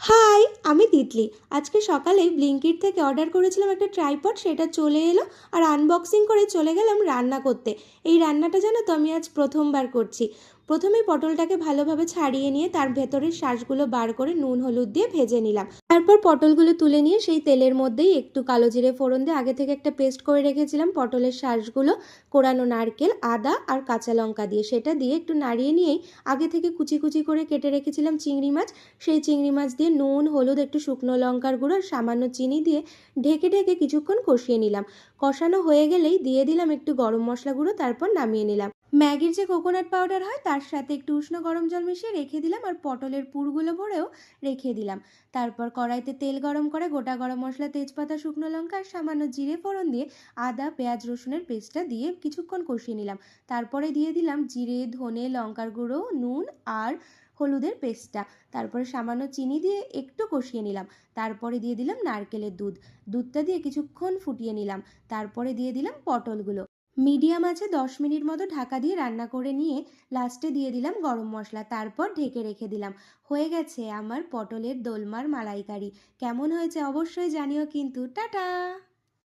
High, আমি তিতলি। আজকে সকালেই ব্লিঙ্কিট থেকে অর্ডার করেছিলাম একটা ট্রাইপড, সেটা চলে এলো। আর আনবক্সিং করে চলে গেলাম রান্না করতে। এই রান্নাটা জানো তো আমি আজ প্রথমবার করছি। প্রথমেই পটলটাকে ভালোভাবে ছাড়িয়ে নিয়ে তার ভেতরের শাঁসগুলো বার করে নুন হলুদ দিয়ে ভেজে নিলাম। তারপর পটলগুলো তুলে নিয়ে সেই তেলের মধ্যেই একটু কালো জিরে ফোড়ন দিয়ে আগে থেকে একটা পেস্ট করে রেখেছিলাম পটলের শাঁসগুলো, কোরানো নারকেল, আদা আর কাঁচা লঙ্কা দিয়ে, সেটা দিয়ে একটু নাড়িয়ে নিয়েই আগে থেকে কুচি কুচি করে কেটে রেখেছিলাম চিংড়ি মাছ। সেই চিংড়ি মাছ দিয়ে নুন হলুদ একটু শুকনো লঙ্কার গুঁড়ো আর সামান্য চিনি দিয়ে ঢেকে ঢেকে কিছুক্ষণ কষিয়ে নিলাম। কষানো হয়ে গেলেই দিয়ে দিলাম একটু গরম মশলা গুঁড়ো, তারপর নামিয়ে নিলাম। ম্যাগির যে কোকোনাট পাউডার হয় তার সাথে একটু উষ্ণ গরম জল মিশিয়ে রেখে দিলাম, আর পটলের পুরগুলো ভরেও রেখে দিলাম। তারপর কড়াইতে তেল গরম করে গোটা গরম মশলা, তেজপাতা, শুকনো লঙ্কা আর সামান্য জিরে ফোড়ন দিয়ে আদা পেঁয়াজ রসুনের পেস্টটা দিয়ে কিছুক্ষণ কষিয়ে নিলাম। তারপরে দিয়ে দিলাম জিরে ধনে লঙ্কার গুঁড়ো, নুন আর হলুদের পেস্টটা। তারপরে সামান্য চিনি দিয়ে একটু কষিয়ে নিলাম। তারপরে দিয়ে দিলাম নারকেলের দুধটা দিয়ে কিছুক্ষণ ফুটিয়ে নিলাম। তারপরে দিয়ে দিলাম পটলগুলো। মিডিয়াম আছে 10 মিনিট মতো ঢাকা দিয়ে রান্না করে নিয়ে লাস্টে দিয়ে দিলাম গরম মশলা, তারপর ঢেকে রেখে দিলাম। হয়ে গেছে আমার পটলের দোলমার মালাইকারি। কেমন হয়েছে অবশ্যই জানিও কিন্তু। টাটা।